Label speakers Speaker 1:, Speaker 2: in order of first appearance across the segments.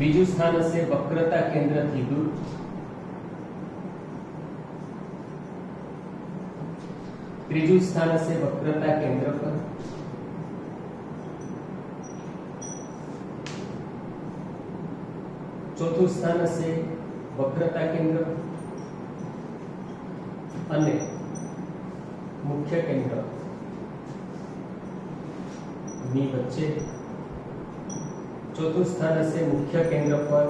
Speaker 1: બીજું સ્થાન હશે વક્રતા કેન્દ્રથી દૂર, ત્રીજું સ્થાન હશે વક્રતા કેન્દ્ર પર, ચોથું સ્થાન હશે વક્રતા કેન્દ્ર અને મુખ્ય કેન્દ્ર ની વચ્ચે, ચોથું સ્થાન હશે મુખ્ય કેન્દ્ર પર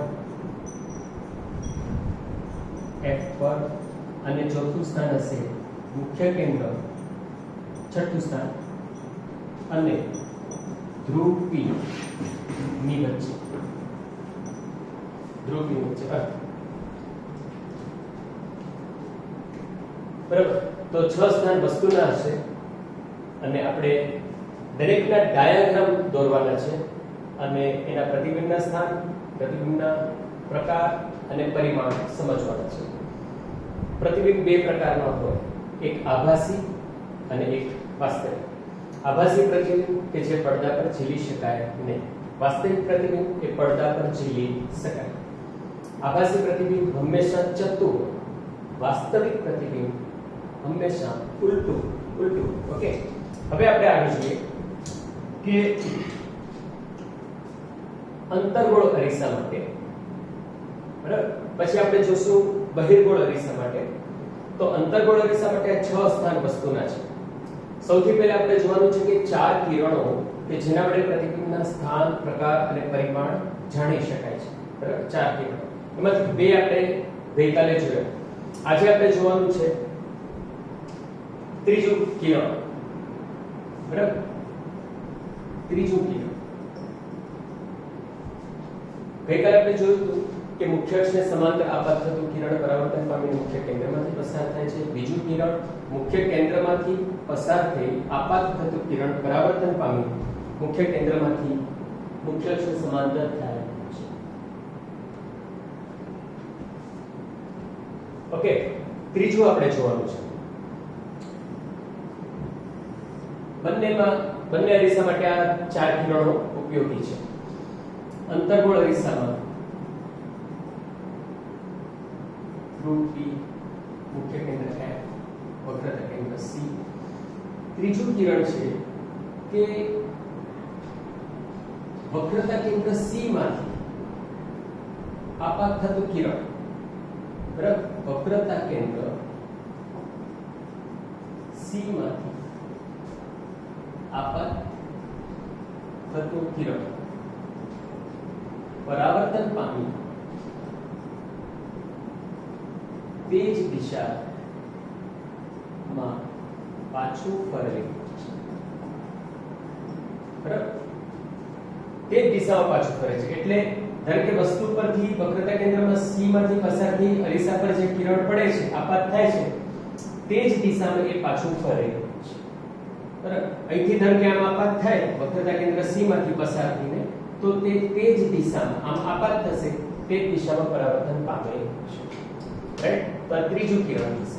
Speaker 1: F પર અને ચોથું સ્થાન હશે મુખ્ય કેન્દ્ર, છઠ્ઠું સ્થાન અને ધ્રુવ P ની વચ્ચે, ધ્રુવ P ની વચ્ચે બરાબર. તો 6 સ્થાન વસ્તુના હશે અને આપણે દરેકના ડાયાગ્રામ દોરવાના છે અને એના પ્રતિબિંબના સ્થાન, પ્રતિબિંબના પ્રકાર અને પરિમાણ સમજવાના છે. પ્રતિબિંબ બે પ્રકારના હોય, એક આભાસી અને એક વાસ્તવિક. આભાસી પ્રતિબિંબ કે જે પડદા પર ઝીલી શકાય નહીં, વાસ્તવિક પ્રતિબિંબ એ પડદા પર ઝીલી શકાય. આભાસી પ્રતિબિંબ હંમેશા ચત્તુ, વાસ્તવિક પ્રતિબિંબ હંમેશા ઉલટું. ઓકે, હવે આપણે આગળ જોઈએ કે અંતર્ગોળ અરીસા માટે, બરાબર. પછી આપણે જોશું બહિર્ગોળ અરીસા માટે. તો અંતર્ગોળ અરીસા માટે આ 6 સ્થાન વસ્તુના છે. સૌથી પહેલા આપણે જોવાનું છે કે 4 કિરણો કે જેના વડે પ્રતિબિંબના સ્થાન, પ્રકાર અને પરિમાણ જાણી શકાય છે, બરાબર. 4 કિરણો, એમાંથી 2 આપણે ગઈકાલે જોયા. આજે આપણે જોવાનું છે ત્રીજું કિરણ, બરાબર. ત્રીજું કિરણ ગઈકાલે આપણે જોયું હતું કે મુખ્ય અક્ષને સમાંતર આપાત થતું કિરણ પરાવર્તન પામીને મુખ્ય કેન્દ્રમાંથી પસાર થાય છે. બીજું કિરણ મુખ્ય કેન્દ્રમાંથી પસાર થઈ આપાત થતું કિરણ પરાવર્તન પામી મુખ્ય કેન્દ્રમાંથી મુખ્ય અક્ષને સમાંતર થાય છે. ઓકે, ત્રીજું આપણે જોવાનું છે. બંને અરીસા માટે આ 4 કિરણો ઉપયોગી છે. અંતર્ગોળ અરીસામાં ધ્રુવ P, મુખ્ય કેન્દ્ર F, વક્રતા કેન્દ્ર C. ત્રીજું કિરણ છે કે વક્રતા કેન્દ્ર C માંથી આપાત થતું કિરણ, બરાબર. વક્રતા કેન્દ્ર C માંથી આપાત થતું કિરણ પરાવર્તન પામી તે જ દિશામાં પાછું ફરે, બરાબર. તે જ દિશામાં પાછું ફરે છે. એટલે ધારો કે વસ્તુ પરથી વક્રતા કેન્દ્રમાં C માંથી પસાર થઈ અરીસા પર જે કિરણ પડે છે, આપાત થાય છે, તે જ દિશામાં એ પાછું ફરે છે, બરાબર. અહીંથી ધારો કે આમ આપાત થાય વક્રતા કેન્દ્ર C માંથી પસાર થઈને, તો તે જ દિશામાં આમ આપાત થશે, તે જ દિશામાં પરાવર્તન પામે છે, રાઈટ. તો આ ત્રીજું કિરણ હશે.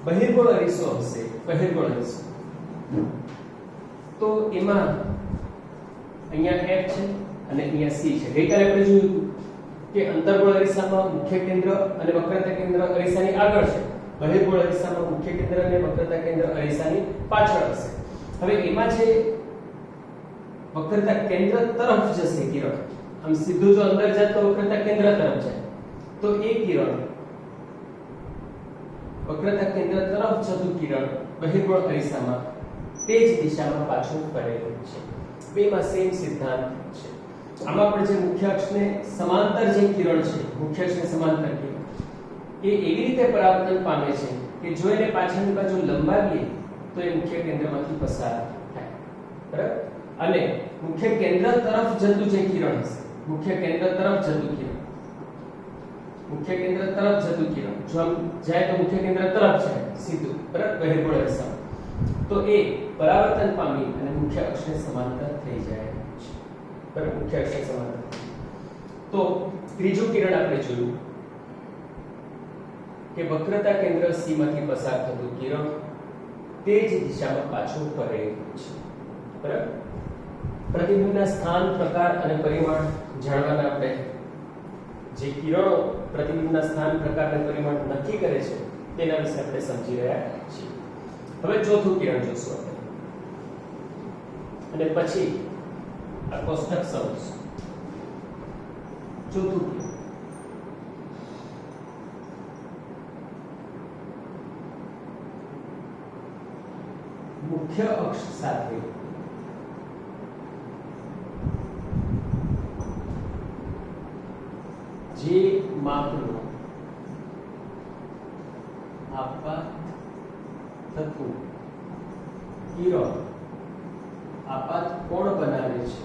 Speaker 1: બહિર્ગોળ અરીસો હશે, બહિર્ગોળ અરીસો. તો એમાં અહીંયા F છે અને અહીંયા C છે. ગઈકાલે આપણે જોયું કે અંતર્ગોળ અરીસામાં મુખ્ય કેન્દ્ર અને વક્રતા કેન્દ્ર અરીસાની આગળ છે, બહિર્ગોળ અરીસામાં મુખ્ય કેન્દ્ર અને વક્રતા કેન્દ્ર અરીસાની પાછળ હશે. હવે એમાં જે વક્રતા કેન્દ્ર તરફ જશે કિરણ, આમ સીધું જો અંદર જાય તો વક્રતા કેન્દ્ર તરફ જાય, તો એ કિરણ વક્રતા કેન્દ્ર તરફ જતું કિરણ બહિર્ગોળ અરીસામાં તે જ દિશામાં પાછું ફરે છે. બેમાં સેમ સિદ્ધાંત છે. આમાં આપણે જે મુખ્ય અક્ષને સમાંતર જે કિરણ છે, મુખ્ય અક્ષને સમાંતર કિરણ એ એવી રીતે પરાવર્તન પામે છે કે જો એને પાછળની બાજુ લંબાવીએ તો એ મુખ્ય કેન્દ્રમાંથી પસાર થાય, બરાબર. અને મુખ્ય કેન્દ્ર તરફ જતું જે કિરણ હશે, મુખ્ય કેન્દ્ર તરફ જતું કિરણ, મુખ્ય કેન્દ્ર તરફ જતું કિરણ જો આમ જાય તો મુખ્ય કેન્દ્ર તરફ જાય સીધું, બરાબર. બહિર્ગોળ અરીસા તો એ પરાવર્તન પામી અને મુખ્ય અક્ષને સમાંતર થઈ જાય છે, બરાબર. મુખ્ય અક્ષને સમાંતર. તો ત્રીજું કિરણ આપણે જોયું કે વક્રતા કેન્દ્ર C માંથી પસાર થતું કિરણ તે જ દિશામાં પાછું ફરે છે, બરાબર. પ્રતિબિંબના સ્થાન, પ્રકાર અને પરિમાણ જાણવાના આપણે જે કિરણો પ્રતિબિંબના સ્થાન, પ્રકાર અને પરિમાણ નક્કી કરે છે તેના વિશે આપણે સમજી રહ્યા છીએ. હવે ચોથું કિરણ જોશું આપણે અને પછી આ કોષ્ટક સમજીશું. ચોથું કિરણ મુખ્ય અક્ષ સાથે જે માપનું આપાત થતું કિરણ આપાત કોણ બનાવે છે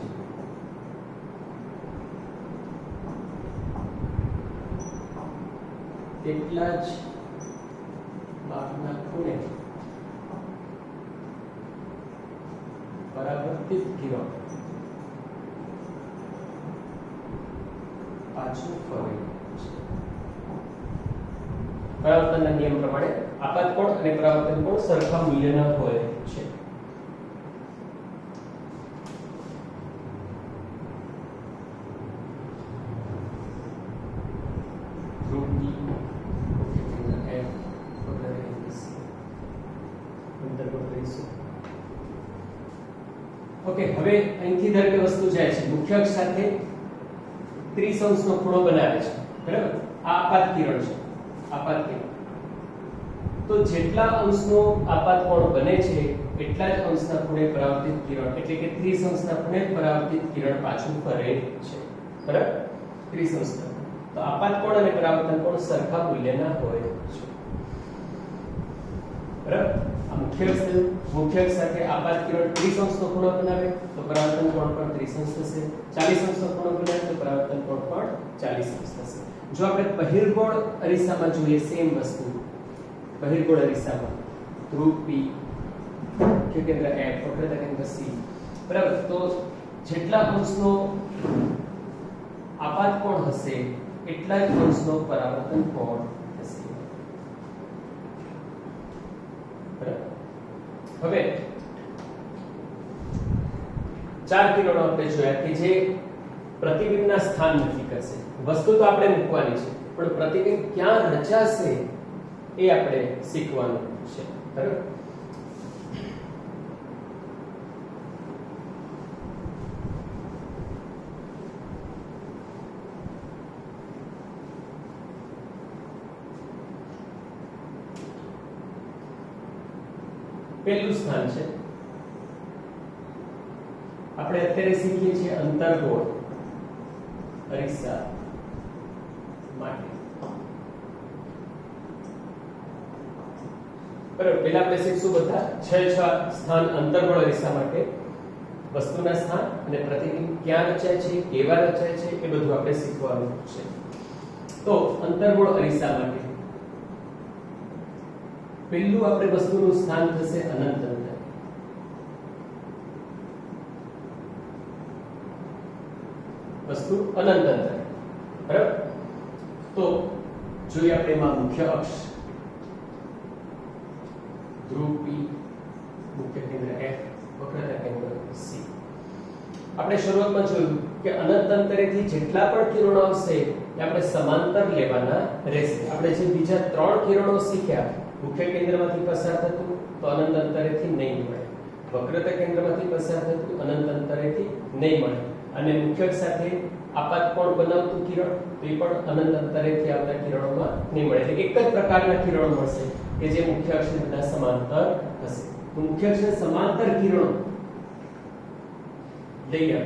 Speaker 1: તેટલા જ માપના ખૂણે પરાવર્તિત કિરણ પાછું ફરે છે. પરાવર્તનના નિયમ પ્રમાણે આપાત કોણ અને પરાવર્તન કોણ સરખા મૂલ્યના હોય છે. ઓકે, હવે અહીંથી ધારો કે વસ્તુ જાય છે મુખ્ય અક્ષ સાથે 30 અંશનો ખૂણો બનાવે છે, બરાબર? આ આપાત કિરણ છે, આપાત કિરણ. તો જેટલા અંશનો આપાત કોણ બને છે એટલા જ અંશના ખૂણે પરાવર્તિત કિરણ, એટલે કે 30 અંશના ખૂણે પરાવર્તિત કિરણ પાછું ફરે છે, બરાબર? 30 અંશના. તો આપાત કોણ અને પરાવર્તન કોણ સરખા મૂલ્યના હોય છે, બરાબર? આ મુખ્ય અક્ષ સાથે આપાત કિરણ 30 અંશનો ખૂણો બનાવે તો પરાવર્તન કોણ પણ 30 અંશ થશે. 40 અંશનો ખૂણો બનાવે તો પરાવર્તન કોણ પણ 40 અંશ થશે. જો આપણે બહિર્ગોળ અરીસામાં જોઈએ સેમ વસ્તુ, બહિર્ગોળ અરીસામાં ધ્રુવ P, મુખ્ય કેન્દ્ર F, વક્રતા કેન્દ્ર C, બરાબર? તો જેટલા અંશનો આપાત કોણ હશે એટલા જ અંશનો પરાવર્તન કોણ થશે, બરાબર? હવે ચાર કિરણો આપણે જોયા કે જે પ્રતિબિંબના સ્થાન નક્કી કરશે. વસ્તુ તો આપણે મૂકવાની છે પણ પ્રતિબિંબ ક્યાં રચાશે એ આપણે શીખવાનું છે, બરાબર? પહેલું સ્થાન છે આપણે અત્યારે શીખીએ છીએ અંતર્ગોળ અરીસા માટે, બરાબર? પહેલા આપણે શીખશું બધા 6 સ્થાન અંતર્ગોળ અરીસા માટે, વસ્તુના સ્થાન અને પ્રતિબિંબ ક્યાં રચાય છે, કેવા રચાય છે એ બધું આપણે શીખવાનું છે. તો અંતર્ગોળ અરીસા માટે પહેલું આપણે વસ્તુનું સ્થાન થશે અનંત અંતર. વસ્તુ અનંત અંતર, બરાબર? તો જોઈએ આપણે એમાં મુખ્ય અક્ષ ધ્રુવ P, મુખ્ય કેન્દ્ર F, વક્રતા કેન્દ્ર C. આપણે શરૂઆતમાં જોયું કે અનંત અંતરેથી જેટલા પણ કિરણો આવશે એ આપણે સમાંતર લેવાના રહેશે. આપણે જે બીજા 3 કિરણો શીખ્યા, મુખ્ય કેન્દ્રમાંથી પસાર થતું તો અનંત અંતરેથી નહીં મળે, વક્રતા કેન્દ્રમાંથી પસાર થતું અનંત અંતરેથી નહીં મળે, અને મુખ્ય અક્ષ સાથે આપાત કોણ બનાવતું કિરણ તો એ પણ અનંત અંતરેથી આવતા કિરણોમાં નહીં મળે. એટલે એક જ પ્રકારના કિરણો મળશે કે જે મુખ્ય અક્ષને બધા સમાંતર હશે. તો મુખ્ય અક્ષને સમાંતર કિરણો લઈએ.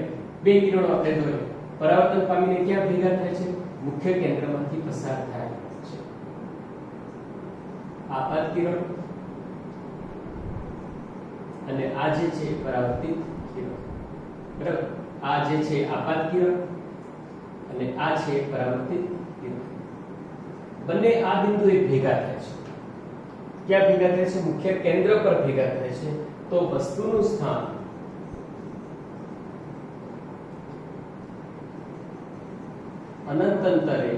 Speaker 1: બે કિરણો આપણે દોરીએ, પરાવર્તન પામીને ક્યાં ભેગા થાય છે? મુખ્ય કેન્દ્રમાંથી પસાર થાય છે. આપાત કિરણ અને આ જે છે પરાવર્તિત કિરણ, બરાબર? આ જે છે આપાત કિરણ અને આ છે પરાવર્તિત કિરણ. બંને આ બિંદુએ ભેગા થાય છે. ક્યાં ભેગા થાય છે? મુખ્ય કેન્દ્ર પર ભેગા થાય છે. તો વસ્તુનું સ્થાન અનંત અંતરે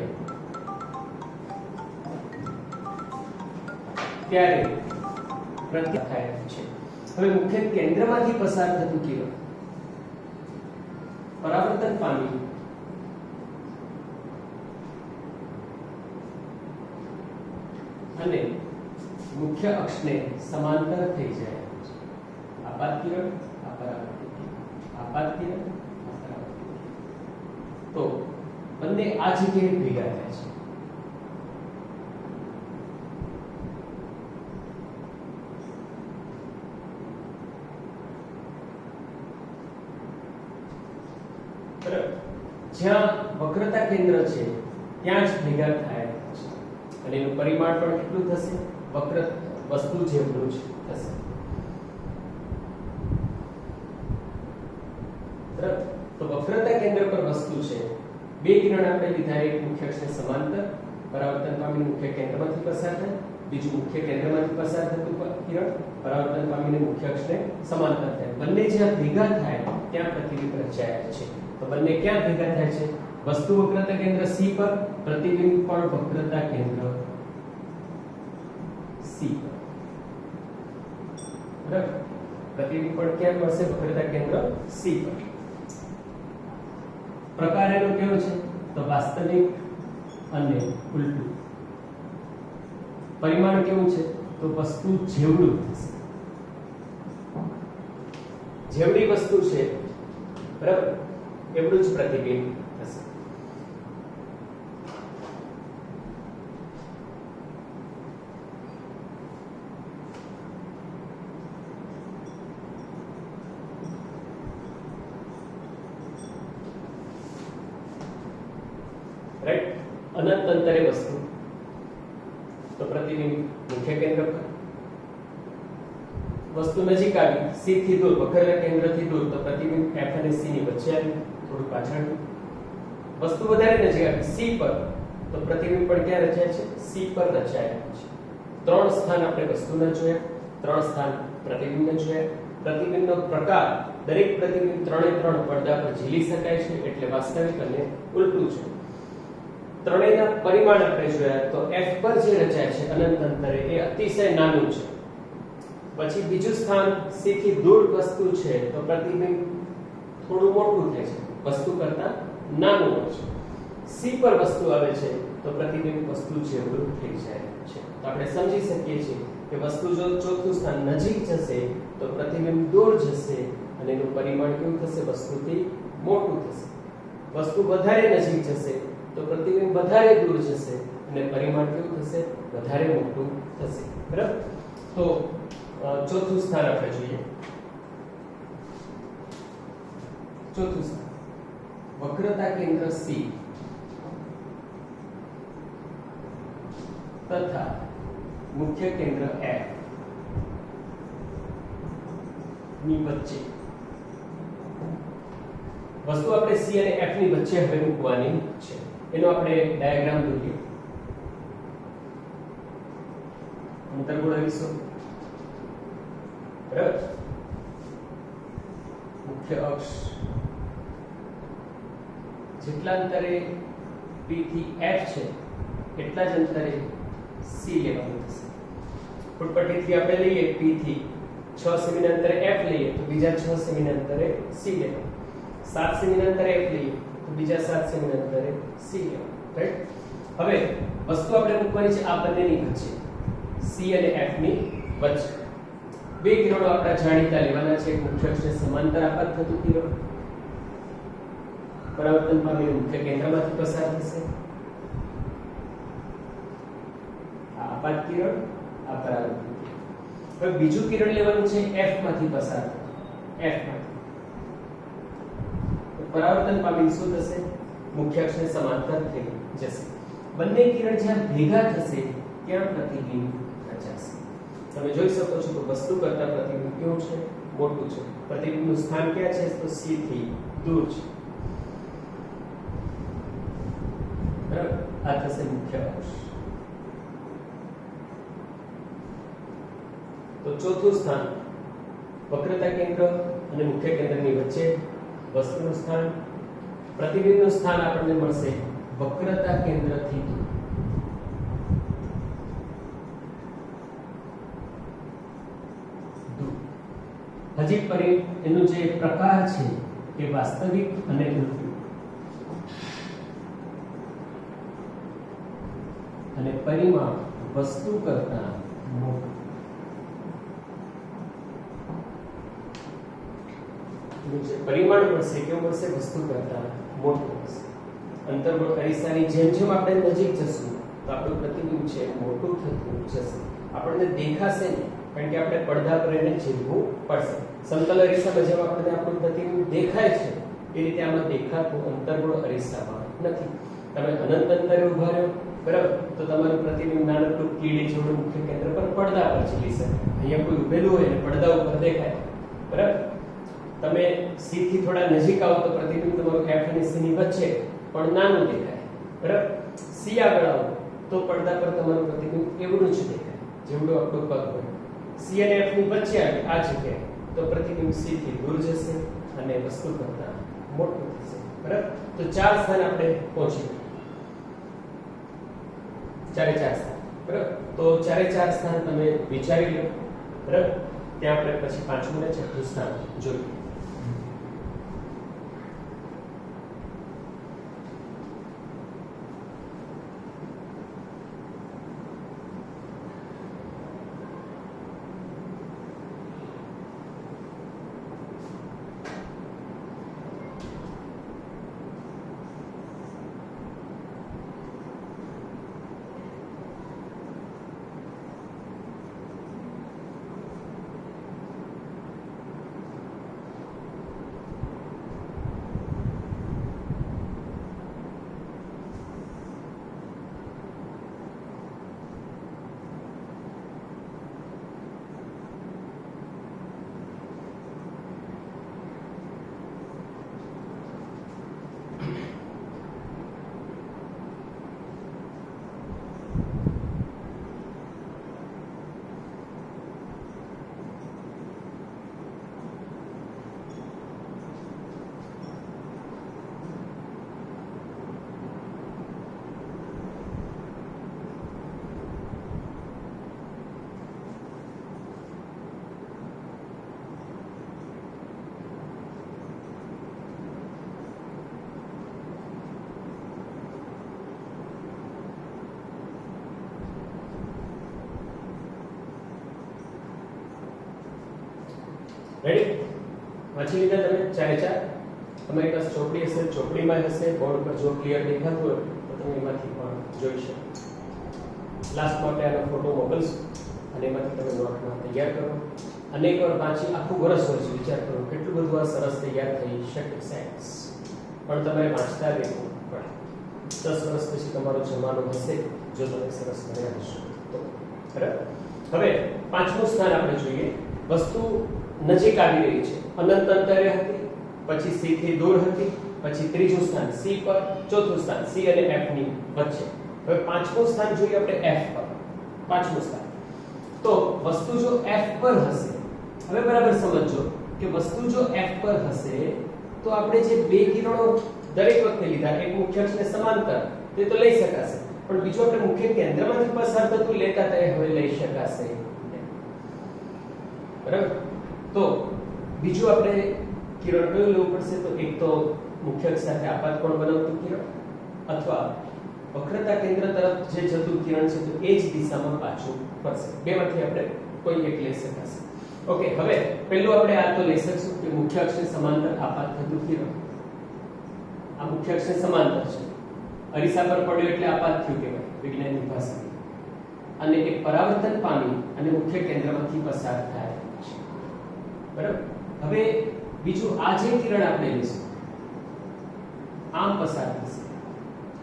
Speaker 1: ત્યારે પ્રત્યાઘાત થાય છે. હવે મુખ્ય કેન્દ્રમાંથી પસાર થતું કિરણ પરાવર્તન પામી અને મુખ્ય અક્ષને સમાંતર થઈ જાય છે. આપાત કિરણ, અપરાવર્તિત કિરણ, આપાત કિરણ, અપરાવર્તિત કિરણ. તો બંને આ જગ્યાએ ભેગા થાય છે. જ્યાં વક્રતા કેન્દ્ર છે ત્યાં જ ભેગા થાય છે અને એનું પરિમાણ પણ કેટલું થશે? વક્ર વસ્તુ જેટલું જ થશે. તો વક્રતા કેન્દ્ર પર વસ્તુ છે. બે કિરણ આપણે લીધા, એક મુખ્ય અક્ષને સમાંતર પરાવર્તન પામીને મુખ્ય કેન્દ્રમાંથી પસાર થાય, બીજું મુખ્ય કેન્દ્રમાંથી પસાર થતું કિરણ પરાવર્તન પામીને મુખ્ય અક્ષને સમાંતર થાય. બંને જ્યાં ભેગા થાય ત્યાં પ્રતિબિંબ રચાય છે. તો બંને ક્યાં ભેગા થાય છે? વસ્તુ વક્રતા કેન્દ્ર C પર, પ્રતિબિંબ પણ વક્રતા કેન્દ્ર C પર. બરાબર? પ્રતિબિંબ પણ ક્યાં મળશે? વક્રતા કેન્દ્ર C પર. પ્રકાર એનો કેવો છે? તો વાસ્તવિક અને ઉલટું. પરિમાણ કેવું છે? તો વસ્તુ જેવડું થશે. જેવડી વસ્તુ છે, બરાબર, એવડું જ પ્રતિબિંબ થશે. રાઈટ? અનંત અંતરે વસ્તુ તો પ્રતિબિંબ મુખ્ય કેન્દ્ર પર. વસ્તુ નજીક આવી, C થી દૂર, વક્રતા કેન્દ્રથી દૂર, તો પ્રતિબિંબ F અને C ની વચ્ચે આવી, થોડું પાછળ. વસ્તુ વધારે નજીક આવી C પર, તો પ્રતિબિંબ પણ ક્યાં રચાય છે? C પર રચાય છે. ત્રણ સ્થાન આપણે વસ્તુના જોયા, ત્રણ સ્થાન પ્રતિબિંબના જોયા. પ્રતિબિંબનો પ્રકાર, દરેક પ્રતિબિંબ ત્રણે ત્રણ પડદા પર ઝીલી શકાય છે, એટલે વાસ્તવિક અને ઉલટું છે. ત્રણેયના પરિમાણ આપણે જોયા, તો F પર જે રચાય છે અનંત અંતરે એ અતિશય નાનું છે. પછી બીજું સ્થાન C થી દૂર વસ્તુ છે, તો પ્રતિબિંબ થોડું મોટું થાય છે, વસ્તુ કરતા નાનું હોય છે. C પર વસ્તુ આવે છે તો પ્રતિબિંબ વસ્તુ જેવડું થઈ જાય છે. તો આપણે સમજી શકીએ છીએ કે વસ્તુ જો ચોથું સ્થાન નજીક જશે તો પ્રતિબિંબ દૂર જશે અને એનું પરિમાણ કેવું થશે? વસ્તુથી મોટું થશે. વસ્તુ વધારે નજીક જશે તો પ્રતિબિંબ વધારે દૂર જશે અને પરિમાણ કેવું થશે? વધારે મોટું થશે. બરાબર? તો ચોથું સ્થાન આપણે જોઈએ. ચોથું સ્થાન વક્રતા કેન્દ્ર C તથા મુખ્ય કેન્દ્ર F ની વચ્ચે. વસ્તુ આપણે C અને F ની વચ્ચે હવે મૂકવાની છે. એનો આપણે ડાયાગ્રામ દોરીએ. અંતર ગોળાવીશું. બરાબર? મુખ્ય અક્ષ જેટલા અંતરે P થી F છે એટલા જ અંતરે C લેવાનું થશે. ફૂટપટ્ટીથી આપણે લઈએ P થી 6 સેમી અંતરે F લઈએ તો બીજા 6 સેમી અંતરે C લેવાનું. 7 સેમી અંતરે F લઈએ તો બીજા 7 સેમી અંતરે C લેવાનું. રાઈટ? હવે વસ્તુ આપણે મૂકવાની છે આ બંનેની વચ્ચે, C અને F ની વચ્ચે. બે કિરણો આપણા જાણીતા લેવાના છે. મુખ્ય અક્ષને સમાંતર આપાત થતું કિરણ પરાવર્તન પામીને મુખ્ય કેન્દ્રમાંથી પસાર થશે. આ આપાત કિરણ, આ પરાવર્તિત કિરણ. હવે બીજું કિરણ લેવાનું છે F માંથી પસાર થતું. F માંથી તો પરાવર્તન પામીને શું થશે? મુખ્ય અક્ષને સમાંતર થઈ જશે. બંને કિરણ જ્યાં ભેગા થશે ત્યાં પ્રતિબિંબ રચાશે. તમે જોઈ શકો છો કે વસ્તુ કરતા પ્રતિબિંબ કેવું છે? મોટું છે. પ્રતિબિંબનું સ્થાન ક્યાં છે? તો C થી દૂર છે. બરાબર? આ થશે મુખ્ય અક્ષ. તો ચોથું સ્થાન વક્રતા કેન્દ્ર અને મુખ્ય કેન્દ્રની વચ્ચે વસ્તુનું સ્થાન. પ્રતિબિંબનું સ્થાન આપણને મળશે વક્રતા કેન્દ્રથી દૂર. હજી એનું જે પ્રકાર છે કે વાસ્તવિક અને પૃથ્વી અને પરિમાણ વસ્તુ કરતા મોટું. જે પરિમાણ મળશે કેવું મળશે? વસ્તુ કરતા મોટું મળશે. અંતર્ગોળ અરીસાની જેમ જેમ આપણે નજીક જશું તો આપણું પ્રતિબિંબ છે મોટું થતું જશે. આપણને દેખાશે નહીં, કારણ કે આપણે પડદા પર એને ઝીલવું પડશે. સમતલ અરીસામાં જેમ આપણને આપણું પ્રતિબિંબ દેખાય છે એ રીતે આમાં દેખાતું અંતર્ગોળ અરીસામાં નથી. તમે અનંત અંતરે ઉભા રહો, બરાબર, તો તમારું પ્રતિબિંબ નાનકડું કીડી જેવડું મુખ્ય કેન્દ્ર પર પડદા પર ઝીલી શકે. અહીંયા કોઈ ઉભેલું હોય અને પડદા ઉપર દેખાય, બરાબર. તમે સી થી થોડા નજીક આવો તો પ્રતિબિંબ તમારું એફ અને સી ની વચ્ચે પણ નાનું દેખાય, બરાબર. સી આગળ આવો તો પડદા પર તમારું પ્રતિબિંબ એવડું જ દેખાય જેવડું આપણું પગ હોય. સી અને એફ ની વચ્ચે આવી આ જગ્યાએ તો પ્રતિબિંબ સી થી દૂર જશે અને વસ્તુ કરતા મોટું થશે, બરાબર. તો 4 સ્થાન આપણે પહોંચી ગયા. 4 સ્થાન, બરાબર. તો 4 સ્થાન તમે વિચારી લો, બરાબર. ત્યાં આપણે પછી 5મું અને 6મું સ્થાન જોઈએ. રેડી? વાંચી લીધા તમે 4 તમારી પાસે ચોપડી હશે, ચોપડીમાં હશે, બોર્ડ પર જો ક્લિયર દેખાતું હોય તો તમે એમાંથી પણ જોઈ શકો. લાસ્ટમાં આપણે આનો ફોટો મોકલશું અને એમાંથી તમે નોટમાં તૈયાર કરો. અનેકવાર વાંચી આખું વર્ષ હોય છે, વિચાર કરો કેટલું બધું આ સરસ તૈયાર થઈ શકે સાયન્સ. પણ તમારે વાંચતા રહેવું પડે. 10 વર્ષ પછી તમારો જમાનો હશે જો તમે સરસ ભણ્યા હશો તો, બરાબર. હવે 5મું સ્થાન આપણે જોઈએ. વસ્તુ નજીક આવી રહી છે, અનંત અંતરે હતી, પછી સી થી દૂર હતી, પછી 3જું સ્થાન સી પર, 4થું સ્થાન સી અને એફ ની વચ્ચે. હવે 5મું સ્થાન જોઈએ આપણે એફ પર. 5મું સ્થાન તો વસ્તુ જો એફ પર હશે, હવે બરાબર સમજો કે વસ્તુ જો એફ પર હશે તો આપણે જે બે કિરણો દરેક વખતે લીધા, એક મુખ્ય અક્ષને સમાંતર તે તો લઈ શકાશે, પણ બીજું આપણે મુખ્ય કેન્દ્રમાંથી પસાર થતું લેતા તે હવે લઈ શકાશે, બરાબર. તો બીજું આપણે કિરણ કયું લેવું પડશે? તો એક તો મુખ્ય અક્ષ સાથે આપાત કોણ બનાવતું કિરણ અથવા વક્રતા કેન્દ્ર તરફ જે જતું કિરણ છે તો એ જ દિશામાં પાછું ફરશે. બેમાંથી આપણે કોઈ એક લઈ શકાશે. ઓકે, હવે પહેલું આપણે આ તો લઈ શકશું કે મુખ્ય અક્ષને સમાંતર આપાત થતું કિરણ. આ મુખ્ય અક્ષને સમાંતર છે, અરીસા પર પડ્યું એટલે આપાત થયું કહેવાય વિજ્ઞાનની ભાષામાં. અને એક પરાવર્તન પામી અને મુખ્ય કેન્દ્રમાંથી પસાર થાય છે, બરાબર. હવે બીજું આ જે કિરણ આપણે લઈશું આમ પસાર થશે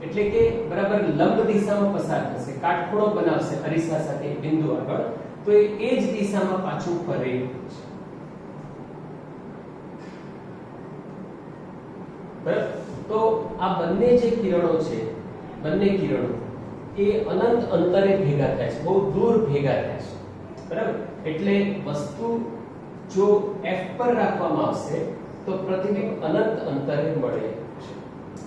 Speaker 1: એટલે કે બરાબર લંબ દિશામાં પસાર થશે, કાટખૂણો બનાવશે અરીસા સાથે બિંદુ આગળ, તો એ જ દિશામાં પાછું ફરે છે, બરાબર. તો આ બંને જે કિરણો છે, બંને કિરણો એ અનંત અંતરે ભેગા થાય છે, બહુ દૂર ભેગા થાય છે, બરાબર. એટલે વસ્તુ જો f પર રાખવામાં આવશે તો પ્રતિબિંબ અનંત અંતરે મળે છે.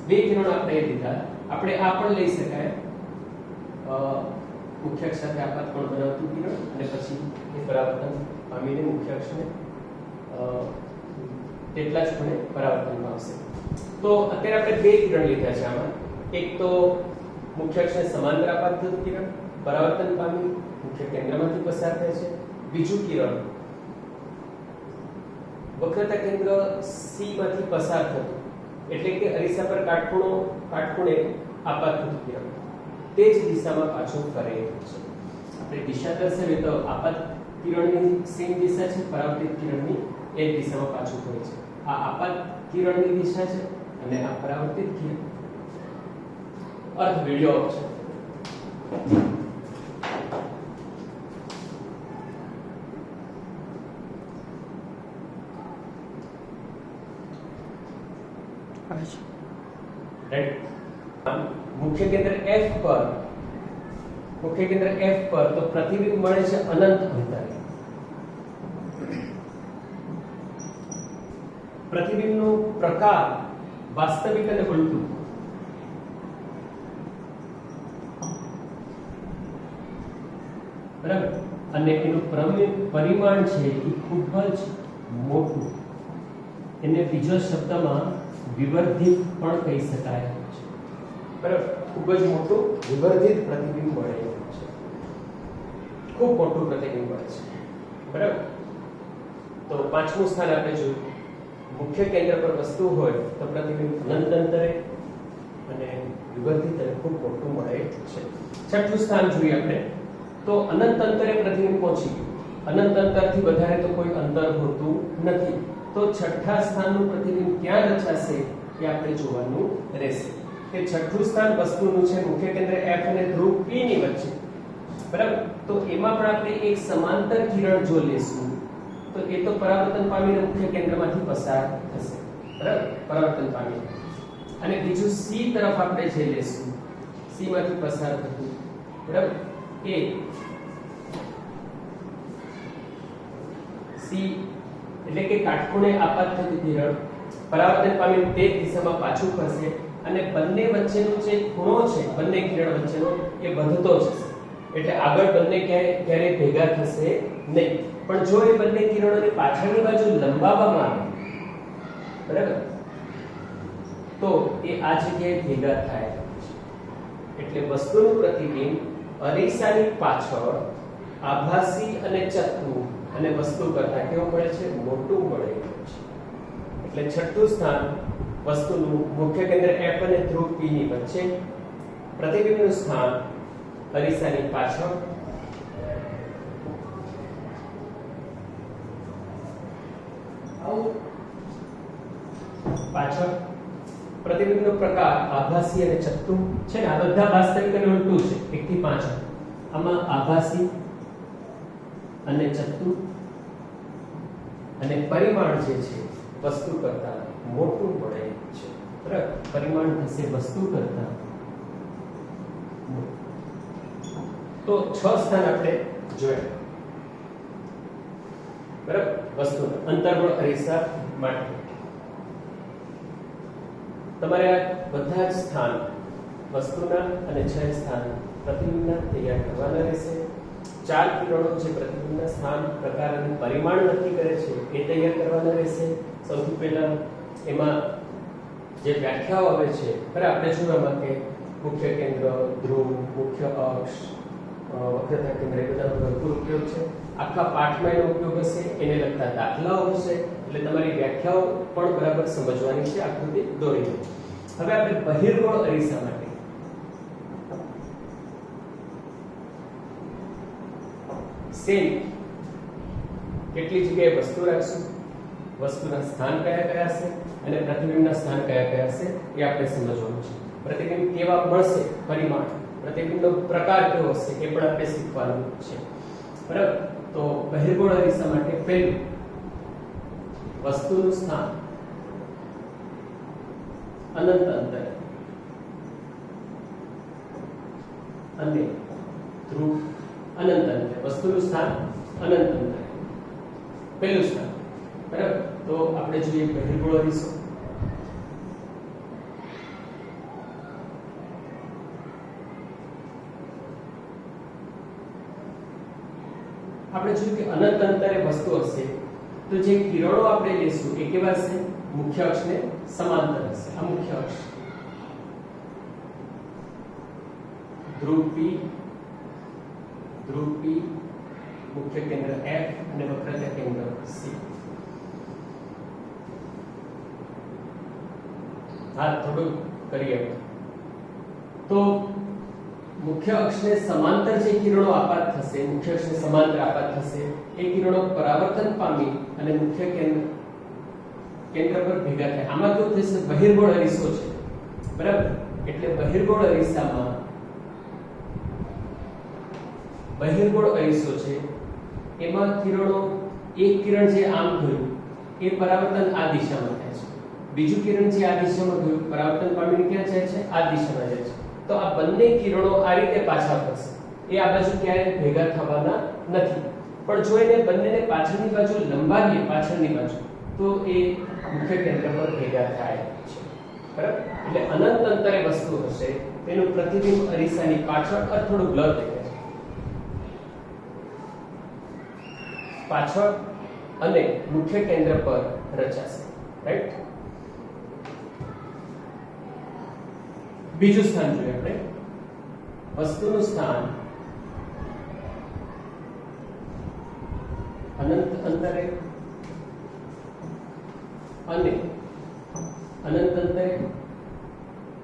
Speaker 1: બે કિરણો આપણે લીધા, આપણે આ પણ લઈ શકાય મુખ્ય અક્ષ સાથે આપાત કોણ બનાવતું કિરણ અને પછી એ પરાવર્તન પામીને મુખ્ય અક્ષને તેટલા જ ખૂણે પરાવર્તન પામશે. તો અત્યારે આપણે બે કિરણ લીધા છે આમાં. એક તો મુખ્ય અક્ષને સમાંતર આપાત થતું કિરણ પરાવર્તન પામી મુખ્ય કેન્દ્રમાંથી પસાર થાય છે. બીજું કિરણ વક્રતા કેન્દ્ર C માંથી પસાર થતું એટલે કે અરીસા પર કાટખૂણે આપાત થતું કિરણ તે જ દિશામાં પાછું ફરે છે. આપણે દિશા દર્શાવીએ તો આપાત કિરણની સેમ દિશા છે, પરાવર્તિત કિરણની એક દિશામાં પાછું ફરે છે. આ આપાત કિરણની દિશા છે અને આ પરાવર્તિત કિરણ અર્ધ વિડિયો ઓફ છે. રાઈટ. મુખ્ય કેન્દ્ર F પર તો પ્રતિબિંબ મળે છે અનંત અંતરે. પ્રતિબિંબનું પ્રકાર વાસ્તવિક અને ઉલટું. બરાબર. અને એનું પરિમાણ છે એ ખૂબ જ મોટું. એને બીજો શબ્દમાં વિવર્ધિત પણ કહી શકાય છે. બરાબર. ખૂબ જ મોટું વિવર્ધિત પ્રતિબિંબ મળે છે. ખૂબ મોટું પ્રતિબિંબ મળે છે. બરાબર. તો પાંચમું સ્થાન આપણે જોયું. મુખ્ય કેન્દ્ર પર વસ્તુ હોય તો પ્રતિબિંબ અનંત અંતરે અને વિવર્ધિત અને ખૂબ મોટું મળે છે. છઠ્ઠું સ્થાન જોઈએ આપણે તો અનંત અંતરે પ્રતિબિંબ પહોંચી ગયું. અનંત અંતરથી વધારે તો કોઈ અંતર હોતું નથી. તો છઠ્ઠા સ્થાનનું પ્રતિબિંબ ક્યાં રચાશે એ આપણે જોવાનું રહેશે. કે છઠ્ઠું સ્થાન વસ્તુનું છે મુખ્ય કેન્દ્ર F અને ધ્રુવ P ની વચ્ચે. બરાબર. તો એમાં પણ આપણે એક સમાંતર કિરણ જો લેશું તો એ તો પરાવર્તન પામીને મુખ્ય કેન્દ્રમાંથી પસાર થશે. બરાબર. પરાવર્તન પામીને. અને બીજું C તરફ આપણે જે લેશું C માંથી પસાર થતું. બરાબર. એ C એટલે કે કાટખૂણે આપાત થતું કિરણ પરાવર્તન પામીને તે દિશામાં પાછું ફરશે અને બંને વચ્ચેનો જે ખૂણો છે બંને કિરણ વચ્ચેનો એ વધતો જશે. એટલે આગળ બંને ક્યારે ભેગા થશે નહીં. પણ જો એ બંને કિરણોને પાછળની બાજુ લંબાવવામાં આવે બરાબર તો એ આ જગ્યાએ ભેગા થાય. એટલે વસ્તુનું પ્રતિબિંબ અરીસાની પાછળ આભાસી અને ચત્તુ અને વસ્તુ કરતા કેવું મળે છે? મોટું મળે છે. એટલે છઠ્ઠું સ્થાન વસ્તુનું મુખ્ય કેન્દ્ર F અને ધ્રુવ P ની વચ્ચે, પ્રતિબિંબનું સ્થાન અરીસાની પાછળ, પ્રતિબિંબનો પ્રકાર આભાસી અને ચત્તુ છે ને. આ બધા વાસ્તવિક અને ઉલટું છે 1 થી 5. આમાં આભાસી અને ચત્તુ અને પરિમાણ જે છે વસ્તુ કરતા મોટું મળે છે. બરાબર. પરિમાણ થશે વસ્તુ કરતા. તો 6 સ્થાન આપણે જોયા. બરાબર. વસ્તુ અંતર્ગોળ અરીસા માટે તમારે આ બધા જ સ્થાન વસ્તુના અને 6 સ્થાન પ્રતિબિંબના તૈયાર કરવાના રહેશે. 4 કિરણો જે પ્રતિબિંબના સ્થાન, પ્રકાર અને પરિમાણ નક્કી કરે છે એ તૈયાર કરવાના રહેશે. સૌથી પહેલા એમાં જે વ્યાખ્યાઓ આવે છે બરાબર આપણે જોવામાં કે મુખ્ય કેન્દ્ર, ધ્રુવ, મુખ્ય અક્ષ, વક્રતા કેન્દ્ર એ બધાનો ભરપૂર ઉપયોગ છે. આખા પાઠમાં એનો ઉપયોગ હશે. એને લગતા દાખલાઓ હશે. એટલે તમારી વ્યાખ્યાઓ પણ બરાબર સમજવાની છે આકૃતિ દોરીને. હવે આપણે બહિર્ગોળ અરીસા માટે સેમ કેટલી જગ્યાએ વસ્તુ રાખશું, વસ્તુના સ્થાન કયા કયા હશે અને પ્રતિબિંબના સ્થાન કયા કયા હશે એ આપણે સમજવાનું છે. પ્રતિબિંબ કેવા મળશે, પરિમાણ, પ્રતિબિંબનો પ્રકાર કેવો હશે એ પણ આપણે શીખવાનું છે. બરાબર. તો બહિર્ગોળ અરીસા માટે પહેલું વસ્તુનું સ્થાન અનંત અંતરે અને ધ્રુવ અનંત અંતરે. વસ્તુનું સ્થાન અનંત અંતરે પહેલું સ્થાન. બરાબર. તો આપણે જોઈએ બહિર્ગોળ અરીસો. આપણે જોયું કે અનંત અંતરે વસ્તુ હશે તો જે કિરણો આપણે લેશું એ કેવા હશે? મુખ્ય અક્ષને સમાંતર હશે. આ મુખ્ય અક્ષ ધ્રુવ P, મુખ્ય કેન્દ્ર F અને વક્રતા કેન્દ્ર C. હા, થોડું કરીએ તો મુખ્ય અક્ષને સમાંતર જે કિરણો આપાત થશે, મુખ્ય અક્ષને સમાંતર આપાત થશે, એ કિરણો પરાવર્તન પામી અને મુખ્ય કેન્દ્ર પર ભેગા થાય. આમાં કેવું થશે? બહિર્ગોળ અરીસો છે, બરાબર? એટલે બહિર્ગોળ અરીસો છે, એમાં કિરણો, એક કિરણ જે આમ ગયું એ પરાવર્તન આ દિશામાં થાય છે, બીજું કિરણ જે આ દિશામાં ગયું પરાવર્તન પામીને ક્યાં જાય છે? આ દિશામાં જાય છે. તો આ બંને કિરણો આ રીતે પાછા ફરશે, એ આ બાજુ ક્યાંય ભેગા થવાના નથી. પણ જો એને બંનેને પાછળની બાજુ લંબાવીએ, પાછળની બાજુ, તો એ મુખ્ય કેન્દ્ર પર ભેગા થાય છે, બરાબર? એટલે અનંત અંતરે વસ્તુ હશે, તેનું પ્રતિબિંબ અરીસાની પાછળ થોડું બ્લર દેખાય છે, પાછળ અને મુખ્ય કેન્દ્ર પર રચાશે, રાઈટ? બીજું સ્થાન જોઈએ આપણે. વસ્તુનું સ્થાન અનંત અંતરે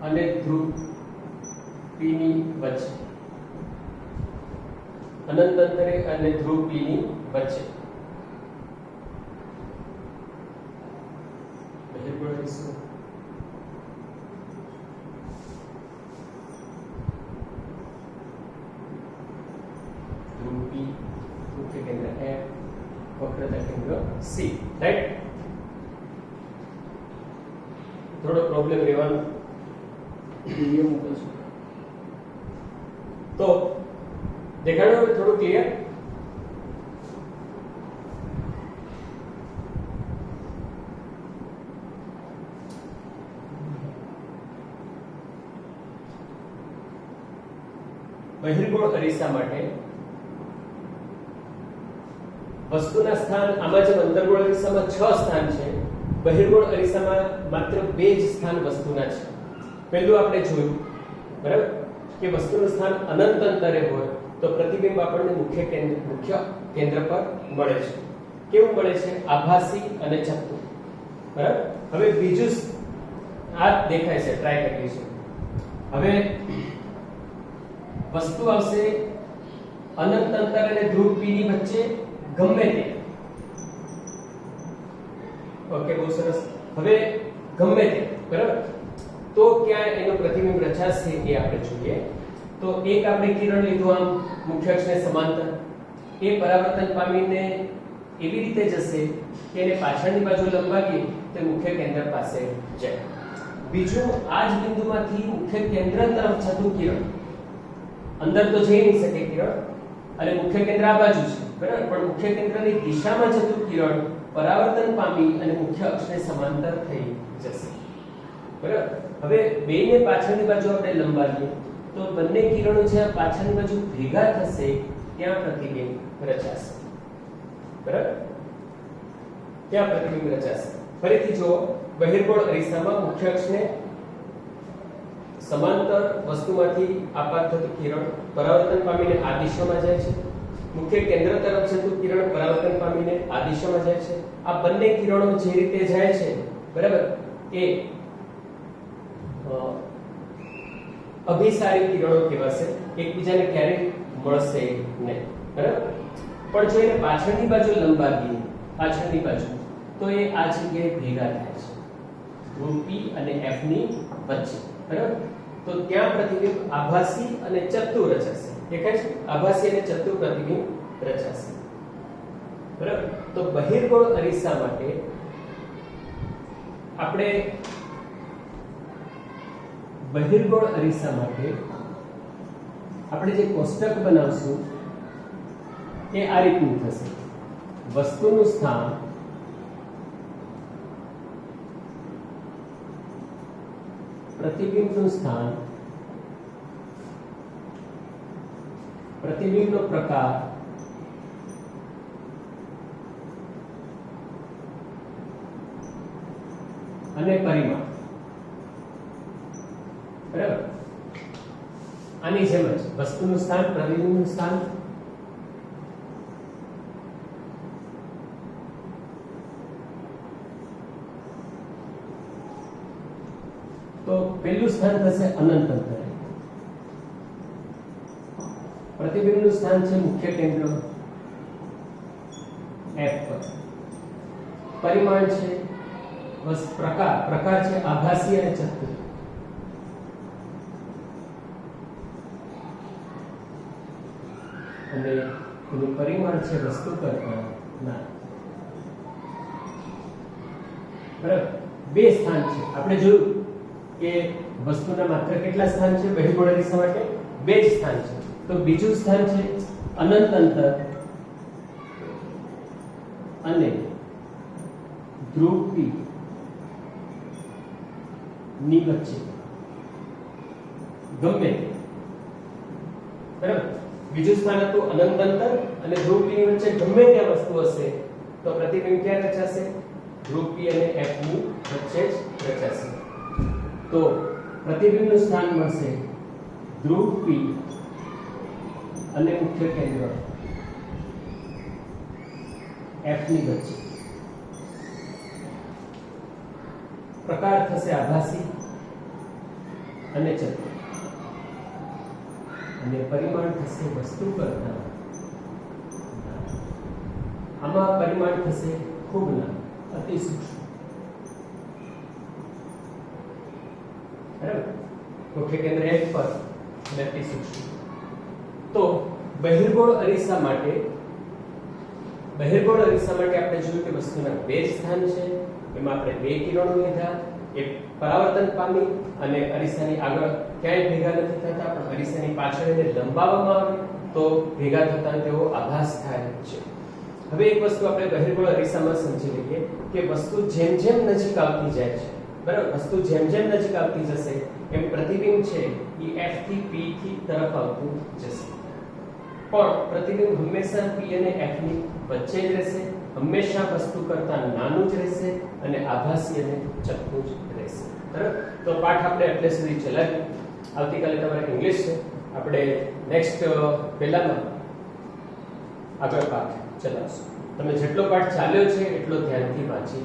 Speaker 1: અને ધ્રુવ P ની વચ્ચે, અનંત અંતરે અને ધ્રુવ P ની વચ્ચે બહિર્ગોળ અરીસો ધ્રુવ P, મુખ્ય કેન્દ્ર F, વક્રતા કેન્દ્ર C, રાઈટ? થોડો પ્રોબ્લેમ રહેવાનો વિડિયો મૂકું છું તો દેખાડો હવે થોડું ક્લિયર. બહિર્ગોળ અરીસા માટે વસ્તુના સ્થાન, આમાં જે અંતર્ગોળ અરીસામાં 6 સ્થાન છે, બહિર્ગોળ અરીસામાં માત્ર 2 જ સ્થાન વસ્તુના છે. પહેલું આપણે જોયું, બરાબર, કે વસ્તુનું સ્થાન અનંત અંતરે હોય તો પ્રતિબિંબ આપણને મુખ્ય કેન્દ્ર પર મળે છે. કેવું મળે છે? આભાસી અને ચત્તુ, બરાબર? હવે બીજું આ દેખાય છે, ટ્રાય કરીએ છીએ. હવે વસ્તુ આવશે અનંત અંતર અને ધ્રુવ P ની વચ્ચે ગમે તે. ઓકે, બહુ સરસ. હવે ગમે તે, બરાબર, તો ક્યાં એનું પ્રતિબિંબ રચાશે એ આપણે જોઈએ. તો એક આપણે કિરણ લીધું આમ મુખ્ય અક્ષને સમાંતર, એ પરાવર્તન પામીને એવી રીતે જશે કે એને પાછળની બાજુ લંબાવીએ તો મુખ્ય કેન્દ્ર પાસે જાય. બીજું, આ જ બિંદુમાંથી મુખ્ય કેન્દ્ર તરફ જતું કિરણ, અંદર તો જઈ નહીં શકે કિરણ, અને મુખ્ય કેન્દ્ર આ બાજુ છે, બરાબર, પણ મુખ્ય કેન્દ્રની દિશામાં જતું કિરણ પરાવર્તન પામી અને મુખ્ય અક્ષને સમાંતર થઈ જશે, બરાબર. હવે બેને પાછળની બાજુ આપણે લંબાવીએ તો બંને કિરણો જ્યાં પાછળની બાજુ ભેગા થશે ત્યાં પ્રતિબિંબ રચાશે, બરાબર, ત્યાં પ્રતિબિંબ રચાશે. ફરીથી જો બહિર્ગોળ અરીસામાં મુખ્ય અક્ષને સમાંતર વસ્તુમાંથી આપાત થતું કિરણ પરાવર્તન પામીને આ દિશામાં જાય છે, મુખ્ય કેન્દ્ર તરફ જતું કિરણ પરાવર્તન પામીને આ દિશામાં જાય છે. આ બંને કિરણો જે રીતે જાય છે, બરાબર, એ અભિસારી કિરણો કહેવાશે, એકબીજાને ક્યારેય મળશે નહીં, બરાબર. પણ જો એને પાછળની બાજુ લંબાવીએ, પાછળની બાજુ, તો એ આ જગ્યાએ ભેગા થાય છે ધ્રુવ P અને F ની વચ્ચે, બરાબર. તો ત્યાં પ્રતિબિંબ આભાસી અને ચત્તુ રચાશે. દેખાય છે? આભાસી અને ચત્તુ પ્રતિબિંબ રચાશે, બરાબર. તો બહિર્ગોળ અરીસા માટે આપણે જે કોષ્ટક બનાવશું એ આ રીતનું થશે. વસ્તુનું સ્થાન પ્રતિબિંબનું સ્થાન, પ્રતિબિંબનો પ્રકાર અને પરિમાણ. બરાબર, આની જેમ જ વસ્તુનું સ્થાન, પ્રતિબિંબનું સ્થાન, તો પહેલું સ્થાન થશે અનંત અંતરે, પ્રતિબિંબનું સ્થાન છે મુખ્ય કેન્દ્ર F પર, પરિમાણ છે બસ પ્રકાર છે આભાસી અને ચતુર, અને એનું પરિમાણ છે વસ્તુ કરતા ના. બરાબર, બે સ્થાન છે. આપણે જોયું કે વસ્તુના માત્ર કેટલા સ્થાન છે બહિર્ગોળ અરીસા માટે? બે જ સ્થાન છે. તો બીજું સ્થાન છે અનંત અંતર અને ધ્રુવ P ની વચ્ચે ગમે. બરાબર, બીજું સ્થાન હતું અનંત અંતર અને ધ્રુવ P ની વચ્ચે ગમે ત્યાં વસ્તુ હશે તો પ્રતિબિંબ ક્યાં રચાશે? ધ્રુવ P અને F ની વચ્ચે જ રચાશે. તો પ્રતિબિંબનું સ્થાન મળશે ધ્રુવ P અને મુખ્ય કેન્દ્ર F ની વચ્ચે. પ્રકાર થશે આભાસી અને ચતુર, અને પરિમાણ થશે વસ્તુ કરતા. આમાં પરિમાણ થશે ખૂબ નાનું, અતિ સૂક્ષ્મ. બરાબર, મુખ્ય કેન્દ્ર F પર અને અતિ સૂક્ષ્મ. તો બહિર્ગોળ અરીસા માટે આપણે જોયું કે વસ્તુના બે સ્થાન છે. એમાં આપણે બે કિરણો લીધા, એક પરાવર્તન પામી અને અરીસાની આગળ ક્યાંય ભેગા નથી થતા, પણ અરીસાની પાછળ એને લંબાવવામાં આવે તો ભેગા થતા તેવો આભાસ થાય છે. હવે એક વસ્તુ આપણે બહિર્ગોળ અરીસામાં સમજી લઈએ કે વસ્તુ જેમ જેમ નજીક આવતી જાય છે, બરાબર, વસ્તુ જેમ જેમ નજીક આવતી જશે એમ પ્રતિબિંબ છે એ F થી P થી તરફ આવતું જશે. પણ પ્રતિબિંબ હંમેશા P અને F ની વચ્ચે જ રહેશે, હંમેશા વસ્તુ કરતા નાનું જ રહેશે અને આભાસી અને ચતુર જ રહેશે. બરાબર, તો પાઠ આપણે એટલે સુધી ચલાવીએ. આવતીકાલે તમારે ઇંગ્લિશ છે, આપણે નેક્સ્ટ પહેલામાં આગળ પાઠ ચલાવશું. તમે જેટલો પાઠ ચાલ્યો છે એટલો ધ્યાનથી વાંચી